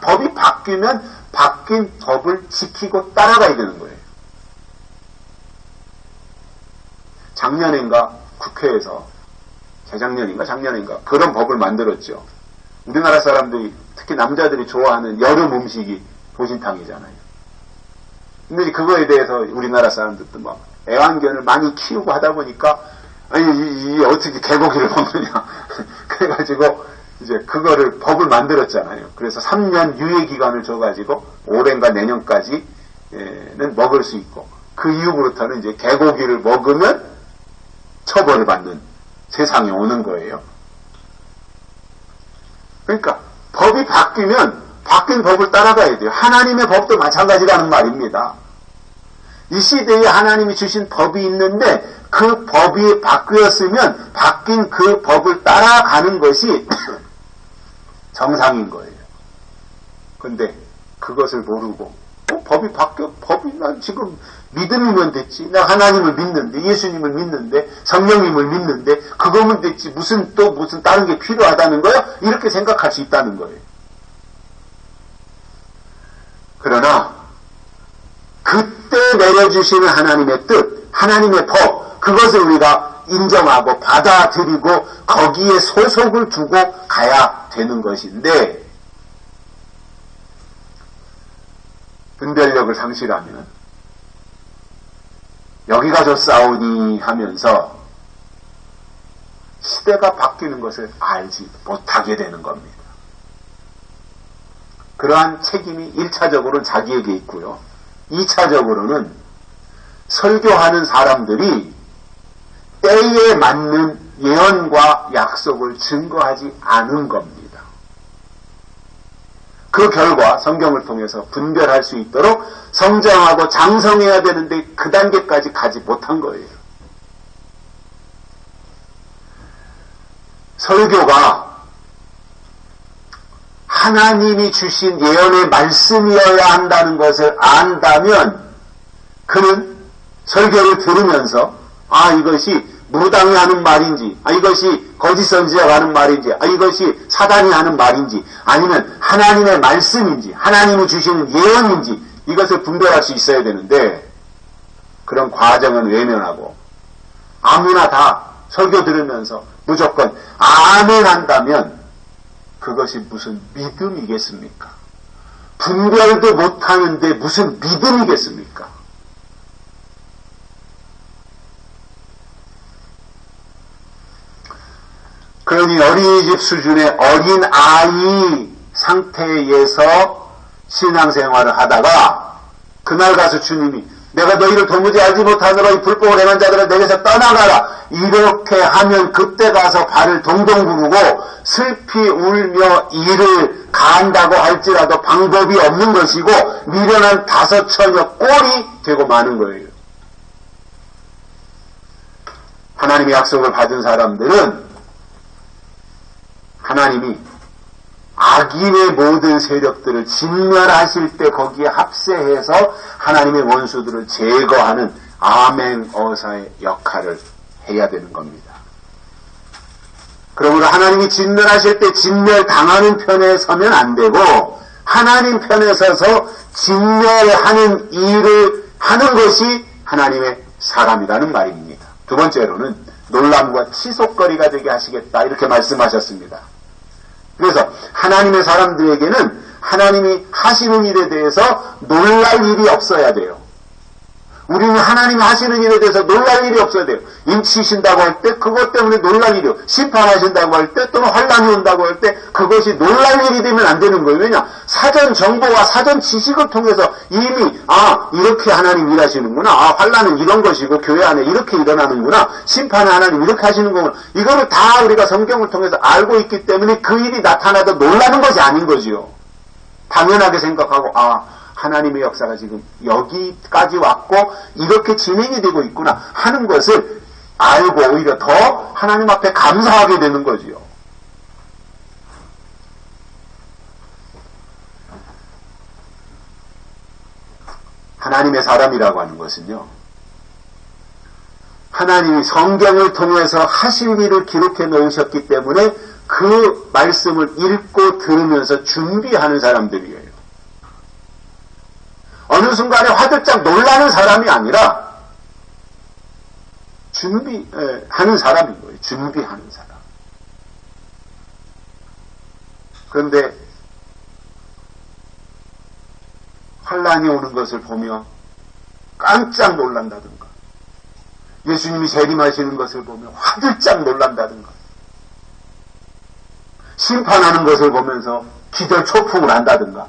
법이 바뀌면 바뀐 법을 지키고 따라가야 되는 거예요. 작년인가 국회에서 작년인가 그런 법을 만들었죠. 우리나라 사람들이 특히 남자들이 좋아하는 여름 음식이 보신탕이잖아요. 근데 그거에 대해서 우리나라 사람들도 막 애완견을 많이 키우고 하다 보니까 아니 이 어떻게 개고기를 먹느냐 그래가지고 이제 그거를 법을 만들었잖아요. 그래서 3년 유예 기간을 줘가지고 올해인가 내년까지는 먹을 수 있고 그 이후부터는 이제 개고기를 먹으면 처벌을 받는 세상에 오는 거예요. 그러니까 법이 바뀌면 바뀐 법을 따라가야 돼요. 하나님의 법도 마찬가지라는 말입니다. 이 시대에 하나님이 주신 법이 있는데 그 법이 바뀌었으면 바뀐 그 법을 따라가는 것이 정상인 거예요. 근데 그것을 모르고 법이 바뀌어? 난 지금 믿음이면 됐지. 나 하나님을 믿는데 예수님을 믿는데 성령님을 믿는데 그거면 됐지. 무슨 다른 게 필요하다는 거야? 이렇게 생각할 수 있다는 거예요. 그러나 그때 내려주시는 하나님의 뜻, 하나님의 법, 그것을 우리가 인정하고 받아들이고 거기에 소속을 두고 가야 되는 것인데 분별력을 상실하면 여기 가서 싸우니 하면서 시대가 바뀌는 것을 알지 못하게 되는 겁니다. 그러한 책임이 1차적으로는 자기에게 있고요. 2차적으로는 설교하는 사람들이 때에 맞는 예언과 약속을 증거하지 않은 겁니다. 그 결과 성경을 통해서 분별할 수 있도록 성장하고 장성해야 되는데 그 단계까지 가지 못한 거예요. 설교가 하나님이 주신 예언의 말씀이어야 한다는 것을 안다면 그는 설교를 들으면서 이것이 무당이 하는 말인지, 이것이 거짓 선지자가 하는 말인지, 이것이 사단이 하는 말인지, 아니면 하나님의 말씀인지, 하나님이 주시는 예언인지 이것을 분별할 수 있어야 되는데 그런 과정은 외면하고 아무나 다 설교 들으면서 무조건 아멘 한다면 그것이 무슨 믿음이겠습니까? 분별도 못하는데 무슨 믿음이겠습니까? 그러니 어린이집 수준의 어린 아이 상태에서 신앙생활을 하다가 그날 가서 주님이 내가 너희를 도무지 알지 못하느라 이 불법을 행한 자들을 내게서 떠나가라 이렇게 하면 그때 가서 발을 동동 구르고 슬피 울며 이를 가한다고 할지라도 방법이 없는 것이고 미련한 5처녀 꼴이 되고 마는 거예요. 하나님의 약속을 받은 사람들은 하나님이 악인의 모든 세력들을 진멸하실 때 거기에 합세해서 하나님의 원수들을 제거하는 아멘 어사의 역할을 해야 되는 겁니다. 그러므로 하나님이 진멸하실 때 진멸당하는 편에 서면 안 되고 하나님 편에 서서 진멸하는 일을 하는 것이 하나님의 사람이라는 말입니다. 두 번째로는 놀람과 치솟거리가 되게 하시겠다 이렇게 말씀하셨습니다. 그래서 하나님의 사람들에게는 하나님이 하시는 일에 대해서 놀랄 일이 없어야 돼요. 우리는 하나님이 하시는 일에 대해서 놀랄 일이 없어야 돼요. 인치신다고 할 때 그것 때문에 놀랄 일이요. 심판하신다고 할 때 또는 환란이 온다고 할 때 그것이 놀랄 일이 되면 안 되는 거예요. 왜냐? 사전 정보와 사전 지식을 통해서 이미 이렇게 하나님 일하시는구나. 환란은 이런 것이고 교회 안에 이렇게 일어나는구나. 심판은 하나님 이렇게 하시는 거구나. 이거를 다 우리가 성경을 통해서 알고 있기 때문에 그 일이 나타나도 놀라는 것이 아닌 거지요. 당연하게 생각하고 하나님의 역사가 지금 여기까지 왔고 이렇게 진행이 되고 있구나 하는 것을 알고 오히려 더 하나님 앞에 감사하게 되는 거지요. 하나님의 사람이라고 하는 것은요. 하나님이 성경을 통해서 하실 일을 기록해 놓으셨기 때문에 그 말씀을 읽고 들으면서 준비하는 사람들이에요. 어느 순간에 화들짝 놀라는 사람이 아니라 준비하는 사람인 거예요. 준비하는 사람. 그런데 환란이 오는 것을 보며 깜짝 놀란다든가, 예수님이 재림하시는 것을 보며 화들짝 놀란다든가, 심판하는 것을 보면서 기절초풍을 한다든가,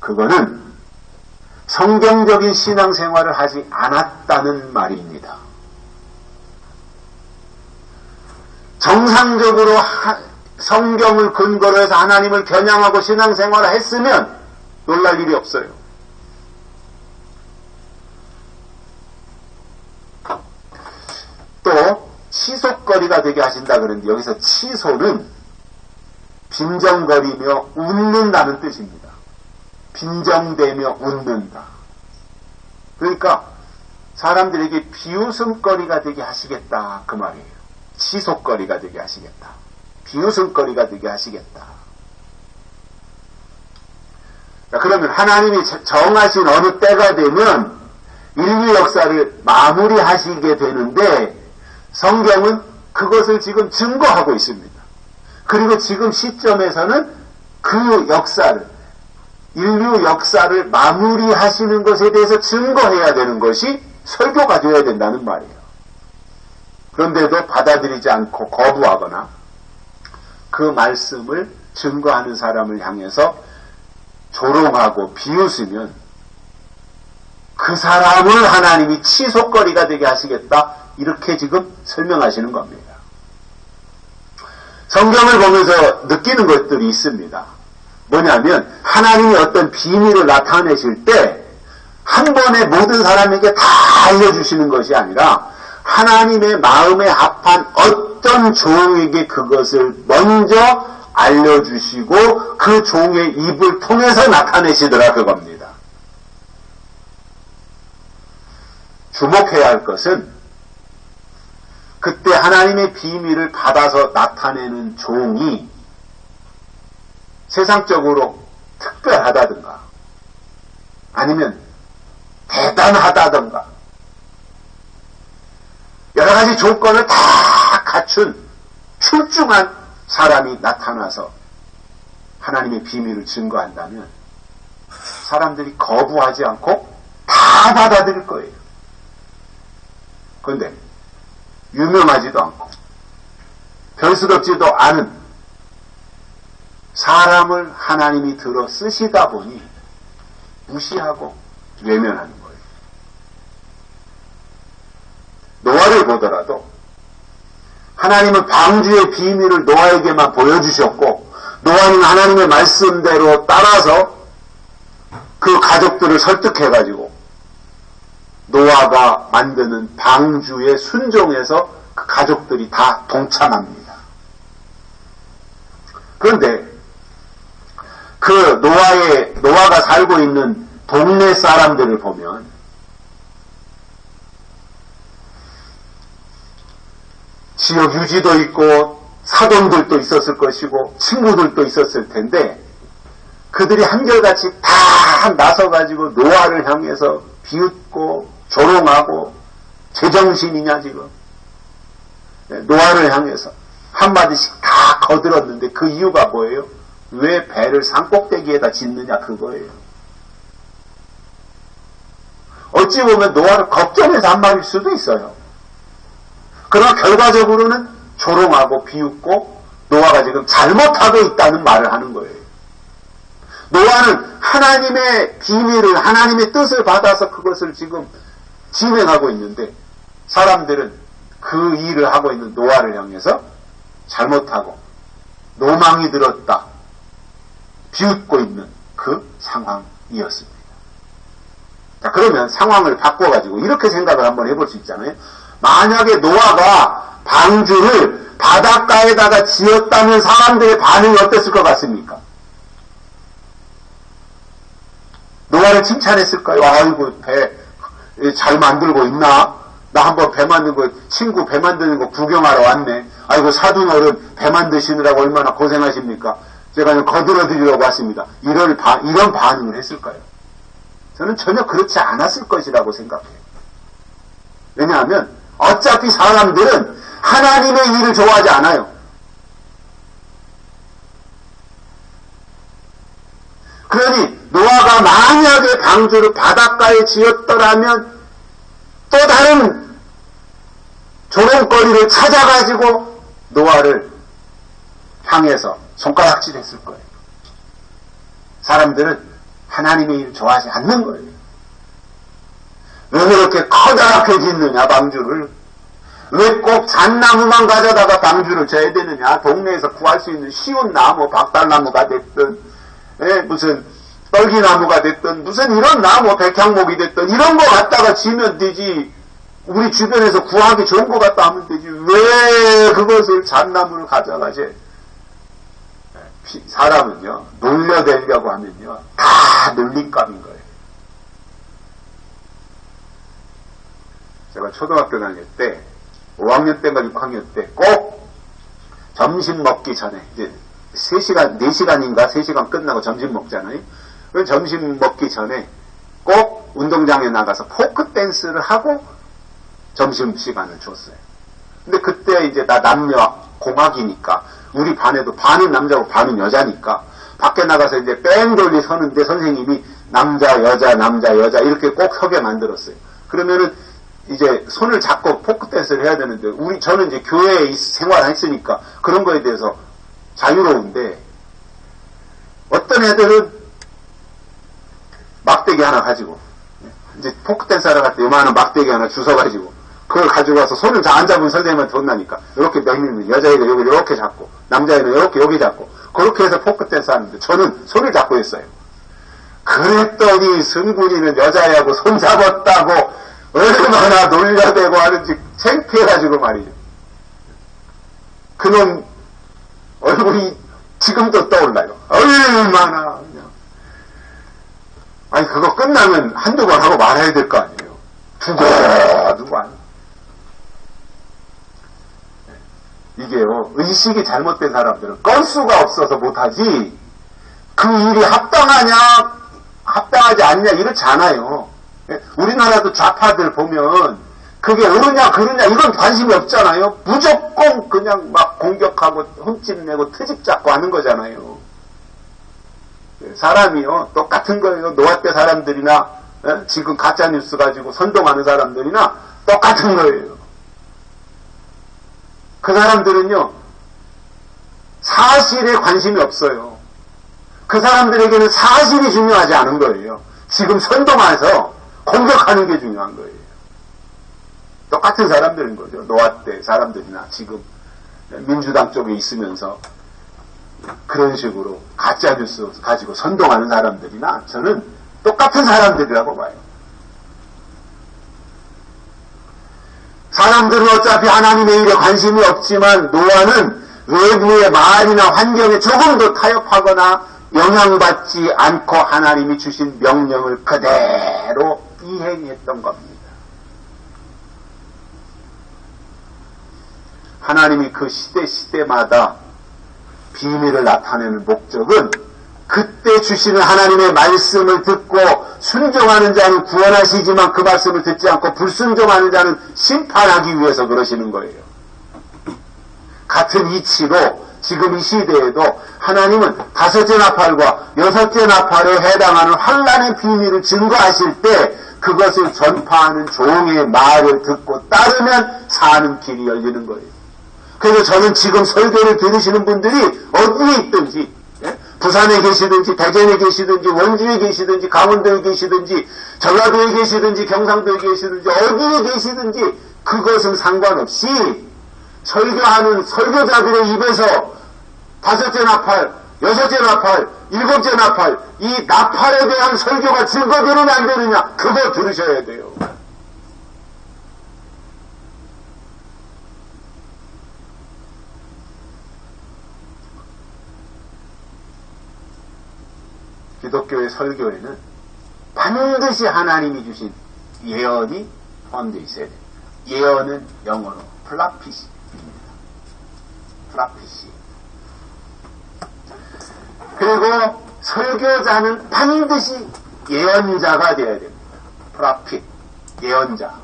그거는 성경적인 신앙생활을 하지 않았다는 말입니다. 정상적으로 성경을 근거로 해서 하나님을 겨냥하고 신앙생활을 했으면 놀랄 일이 없어요. 또 치솟거리가 되게 하신다 그러는데, 여기서 치솟은 빈정거리며 웃는다는 뜻입니다. 빈정대며 웃는다. 그러니까 사람들에게 비웃음거리가 되게 하시겠다, 그 말이에요. 치솟거리가 되게 하시겠다. 비웃음거리가 되게 하시겠다. 그러면 하나님이 정하신 어느 때가 되면 인류 역사를 마무리하시게 되는데, 성경은 그것을 지금 증거하고 있습니다. 그리고 지금 시점에서는 그 역사를, 인류 역사를 마무리하시는 것에 대해서 증거해야 되는 것이 설교가 되어야 된다는 말이에요. 그런데도 받아들이지 않고 거부하거나 그 말씀을 증거하는 사람을 향해서 조롱하고 비웃으면 그 사람을 하나님이 치솟거리가 되게 하시겠다, 이렇게 지금 설명하시는 겁니다. 성경을 보면서 느끼는 것들이 있습니다. 뭐냐면 하나님이 어떤 비밀을 나타내실 때 한 번에 모든 사람에게 다 알려주시는 것이 아니라 하나님의 마음에 합한 어떤 종에게 그것을 먼저 알려주시고 그 종의 입을 통해서 나타내시더라, 그겁니다. 주목해야 할 것은 그때 하나님의 비밀을 받아서 나타내는 종이 세상적으로 특별하다든가 아니면 대단하다든가 여러 가지 조건을 다 갖춘 출중한 사람이 나타나서 하나님의 비밀을 증거한다면 사람들이 거부하지 않고 다 받아들일 거예요. 그런데 유명하지도 않고 별스럽지도 않은 사람을 하나님이 들어 쓰시다 보니 무시하고 외면하는 거예요. 노아를 보더라도 하나님은 방주의 비밀을 노아에게만 보여주셨고, 노아는 하나님의 말씀대로 따라서 그 가족들을 설득해가지고 노아가 만드는 방주에 순종해서 그 가족들이 다 동참합니다. 그런데 그 노아가 살고 있는 동네 사람들을 보면 지역 유지도 있고 사돈들도 있었을 것이고 친구들도 있었을 텐데, 그들이 한결같이 다 나서가지고 노아를 향해서 비웃고 조롱하고 제정신이냐 지금 노아를 향해서 한마디씩 다 거들었는데 그 이유가 뭐예요? 왜 배를 산꼭대기에다 짓느냐, 그거예요. 어찌 보면 노아를 걱정해서 한 말일 수도 있어요. 그러나 결과적으로는 조롱하고 비웃고 노아가 지금 잘못하고 있다는 말을 하는 거예요. 노아는 하나님의 비밀을, 하나님의 뜻을 받아서 그것을 지금 진행하고 있는데, 사람들은 그 일을 하고 있는 노아를 향해서 잘못하고 노망이 들었다, 비웃고 있는 그 상황이었습니다. 자, 그러면 상황을 바꿔가지고 이렇게 생각을 한번 해볼 수 있잖아요. 만약에 노아가 방주를 바닷가에다가 지었다면 사람들의 반응이 어땠을 것 같습니까? 노아를 칭찬했을까요? 아이고, 배 잘 만들고 있나? 나 한번 배 만든 거, 친구 배 만드는 거 구경하러 왔네. 아이고, 사돈 어른 배 만드시느라고 얼마나 고생하십니까? 제가 그냥 거들어드리려고 왔습니다. 이런 반응을 했을까요? 저는 전혀 그렇지 않았을 것이라고 생각해요. 왜냐하면 어차피 사람들은 하나님의 일을 좋아하지 않아요. 그 그러니 노아가 만약에 방주를 바닷가에 지었더라면 또 다른 조롱거리를 찾아가지고 노아를 향해서 손가락질했을 거예요. 사람들은 하나님의 일을 좋아하지 않는 거예요. 왜 그렇게 커다랗게 짓느냐 방주를. 왜 꼭 잣나무만 가져다가 방주를 져야 되느냐. 동네에서 구할 수 있는 쉬운 나무, 박달나무가 됐든 무슨 떨기나무가 됐든 무슨 이런 나무, 백향목이 됐든 이런 거 갖다가 지면 되지. 우리 주변에서 구하기 좋은 거 갖다 하면 되지. 왜 그것을 잣나무를 가져가지. 사람은요 놀려대려고 하면요 다 놀림감인 거예요. 제가 초등학교 다닐 때 5학년 때인가 6학년 때 꼭 점심 먹기 전에 이제 3시간 4시간인가 3시간 끝나고 점심 먹잖아요. 그 점심 먹기 전에 꼭 운동장에 나가서 포크 댄스를 하고 점심 시간을 줬어요. 근데 그때 이제 나 남녀 공학이니까 우리 반에도 반은 남자고 반은 여자니까 밖에 나가서 이제 뺑 돌리 서는데 선생님이 남자 여자 남자 여자 이렇게 꼭 서게 만들었어요. 그러면은 이제 손을 잡고 포크 댄스를 해야 되는데 저는 이제 교회에 생활했으니까 그런 거에 대해서 자유로운데 어떤 애들은 막대기 하나 가지고 이제 포크 댄스 하러 갈 때 요만한 막대기 하나 주워가지고 그걸 가지고 와서 손을 안 잡은 선생님한테 혼나니까 이렇게 내밀면 여자애가 여기 이렇게 잡고 남자애는 이렇게 여기 잡고 그렇게 해서 포크 댄스 하는데 저는 손을 잡고 했어요. 그랬더니 승군이는 여자애하고 손 잡았다고 얼마나 놀려대고 하는지 창피해가지고 말이죠. 그놈 얼굴이 지금도 떠올라요. 얼마나 그냥. 아니 그거 끝나면 한두 번 하고 말아야 될 거 아니에요. 두고 안. 이게요 의식이 잘못된 사람들은 건수가 없어서 못하지 그 일이 합당하냐 합당하지 않냐 이렇지 않아요. 우리나라도 좌파들 보면 그게 어느냐 그러냐 이건 관심이 없잖아요. 무조건 그냥 막 공격하고 흠집내고 트집 잡고 하는 거잖아요. 사람이요 똑같은 거예요. 노아 때 사람들이나 지금 가짜뉴스 가지고 선동하는 사람들이나 똑같은 거예요. 그 사람들은요 사실에 관심이 없어요. 그 사람들에게는 사실이 중요하지 않은 거예요. 지금 선동해서 공격하는 게 중요한 거예요. 똑같은 사람들인 거죠. 노아 때 사람들이나 지금 민주당 쪽에 있으면서 그런 식으로 가짜뉴스 가지고 선동하는 사람들이나 저는 똑같은 사람들이라고 봐요. 사람들은 어차피 하나님의 일에 관심이 없지만 노아는 외부의 말이나 환경에 조금도 타협하거나 영향받지 않고 하나님이 주신 명령을 그대로 이행했던 겁니다. 하나님이 그 시대마다 비밀을 나타내는 목적은 그때 주시는 하나님의 말씀을 듣고 순종하는 자는 구원하시지만 그 말씀을 듣지 않고 불순종하는 자는 심판하기 위해서 그러시는 거예요. 같은 이치로 지금 이 시대에도 하나님은 5째 나팔과 6째 나팔에 해당하는 환난의 비밀을 증거하실 때 그것을 전파하는 종의 말을 듣고 따르면 사는 길이 열리는 거예요. 그래서 저는 지금 설교를 들으시는 분들이 어디에 있든지 부산에 계시든지 대전에 계시든지 원주에 계시든지 강원도에 계시든지 전라도에 계시든지 경상도에 계시든지 어디에 계시든지 그것은 상관없이 설교하는 설교자들의 입에서 5째 나팔, 6째 나팔, 7째 나팔 이 나팔에 대한 설교가 증거되느냐 안 되느냐 그거 들으셔야 돼요. 기독교의 설교에는 반드시 하나님이 주신 예언이 포함되어 있어야 돼요. 예언은 영어로 플라피시입니다. 플라피시. 그리고 설교자는 반드시 예언자가 되어야 됩니다. 프라핏, 예언자.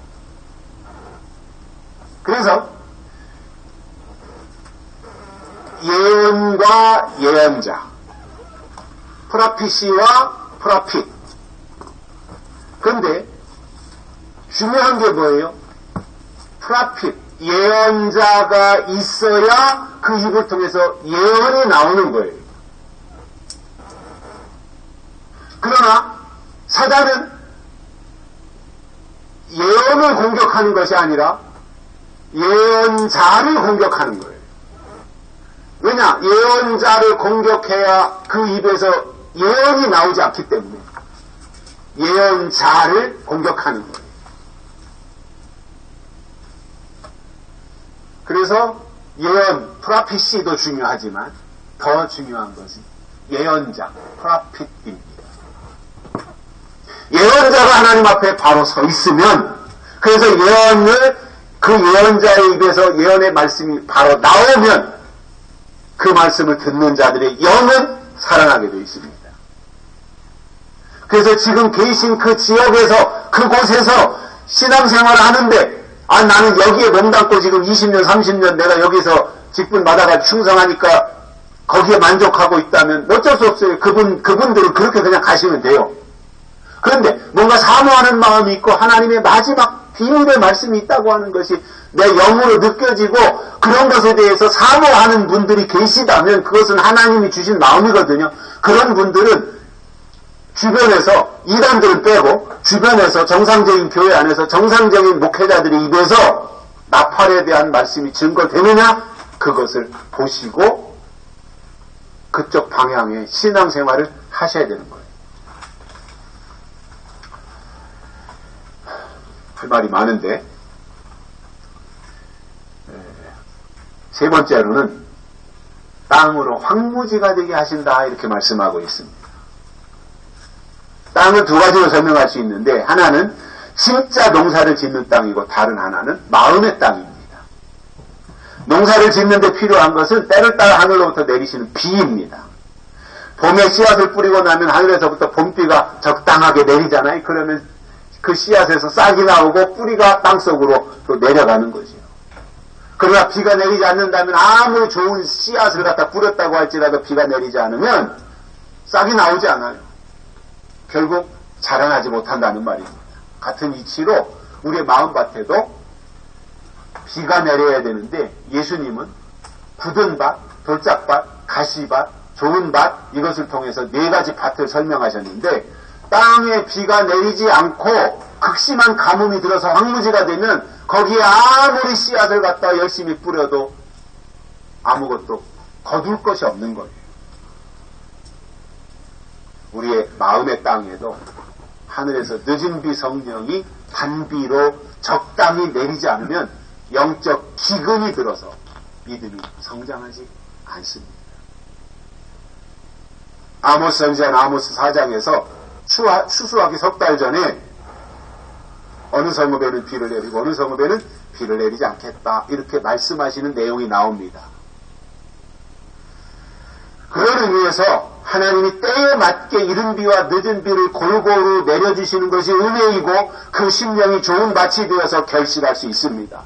그래서 예언과 예언자 프라피시와 프라핏. 그런데 중요한 게 뭐예요? 프라핏, 예언자가 있어야 그 입을 통해서 예언이 나오는 거예요. 그러나 사단은 예언을 공격하는 것이 아니라 예언자를 공격하는 거예요. 왜냐? 예언자를 공격해야 그 입에서 예언이 나오지 않기 때문에 예언자를 공격하는 거예요. 그래서 예언, 프라피시도 중요하지만 더 중요한 것은 예언자, 프라핏입니다. 예언자가 하나님 앞에 바로 서 있으면, 그래서 그 예언자의 입에서 예언의 말씀이 바로 나오면 그 말씀을 듣는 자들의 영은 살아나게 되어 있습니다. 그래서 지금 계신 그 지역에서, 그곳에서 신앙생활을 하는데, 나는 여기에 몸담고 지금 20년, 30년 내가 여기서 직분 받아가 충성하니까 거기에 만족하고 있다면 어쩔 수 없어요. 그분들은 그렇게 그냥 가시면 돼요. 그런데 뭔가 사모하는 마음이 있고 하나님의 마지막 비밀의 말씀이 있다고 하는 것이 내 영으로 느껴지고 그런 것에 대해서 사모하는 분들이 계시다면 그것은 하나님이 주신 마음이거든요. 그런 분들은 주변에서, 이단들을 빼고 주변에서 정상적인 교회 안에서 정상적인 목회자들의 입에서 나팔에 대한 말씀이 증거되느냐, 그것을 보시고 그쪽 방향의 신앙생활을 하셔야 되는 거예요. 할 말이 많은데, 세 번째로는 땅으로 황무지가 되게 하신다, 이렇게 말씀하고 있습니다. 땅은 두 가지로 설명할 수 있는데, 하나는 진짜 농사를 짓는 땅이고 다른 하나는 마음의 땅입니다. 농사를 짓는데 필요한 것은 때를 따라 하늘로부터 내리시는 비입니다. 봄에 씨앗을 뿌리고 나면 하늘에서부터 봄비가 적당하게 내리잖아요. 그러면 그 씨앗에서 싹이 나오고 뿌리가 땅속으로 또 내려가는 거죠. 그러나 비가 내리지 않는다면 아무리 좋은 씨앗을 갖다 뿌렸다고 할지라도 비가 내리지 않으면 싹이 나오지 않아요. 결국 자라나지 못한다는 말입니다. 같은 이치로 우리의 마음밭에도 비가 내려야 되는데 예수님은 굳은 밭, 돌짝밭, 가시밭, 좋은 밭, 이것을 통해서 네 가지 밭을 설명하셨는데, 땅에 비가 내리지 않고 극심한 가뭄이 들어서 황무지가 되면 거기에 아무리 씨앗을 갖다 열심히 뿌려도 아무것도 거둘 것이 없는 거예요. 우리의 마음의 땅에도 하늘에서 늦은 비 성령이 단비로 적당히 내리지 않으면 영적 기근이 들어서 믿음이 성장하지 않습니다. 아모스 선지자 아모스 4장에서 추수하기 석 달 전에 어느 성읍에는 비를 내리고 어느 성읍에는 비를 내리지 않겠다, 이렇게 말씀하시는 내용이 나옵니다. 그런 의미에서 하나님이 때에 맞게 이른 비와 늦은 비를 골고루 내려주시는 것이 은혜이고 그 심령이 좋은 밭이 되어서 결실할 수 있습니다.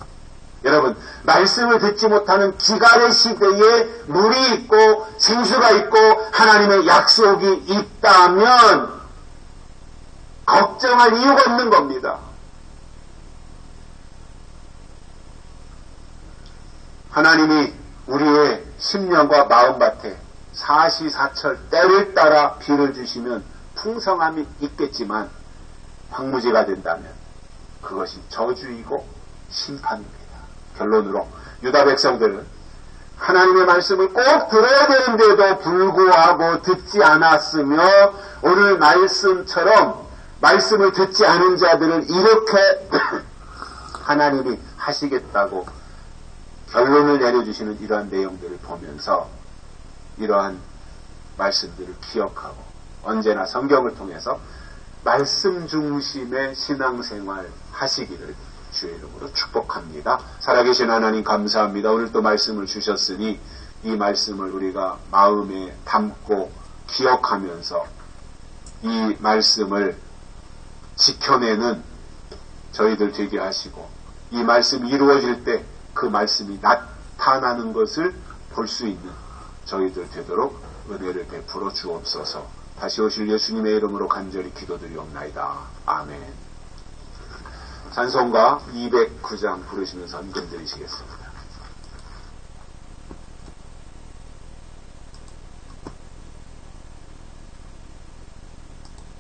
여러분, 말씀을 듣지 못하는 기갈의 시대에 물이 있고 생수가 있고 하나님의 약속이 있다면 걱정할 이유가 없는 겁니다. 하나님이 우리의 심령과 마음밭에 사시사철 때를 따라 비를 주시면 풍성함이 있겠지만 황무지가 된다면 그것이 저주이고 심판입니다. 결론으로 유다 백성들은 하나님의 말씀을 꼭 들어야 되는데도 불구하고 듣지 않았으며 오늘 말씀처럼 말씀을 듣지 않은 자들을 이렇게 하나님이 하시겠다고 결론을 내려주시는 이러한 내용들을 보면서 이러한 말씀들을 기억하고 언제나 성경을 통해서 말씀 중심의 신앙생활 하시기를 주의 이름으로 축복합니다. 살아계신 하나님 감사합니다. 오늘 또 말씀을 주셨으니 이 말씀을 우리가 마음에 담고 기억하면서 이 말씀을 지켜내는 저희들 되게 하시고 이 말씀이 이루어질 때 그 말씀이 나타나는 것을 볼 수 있는 저희들 되도록 은혜를 베풀어 주옵소서. 다시 오실 예수님의 이름으로 간절히 기도드리옵나이다. 아멘. 찬송가 209장 부르시면서 헌금 드리시겠습니다.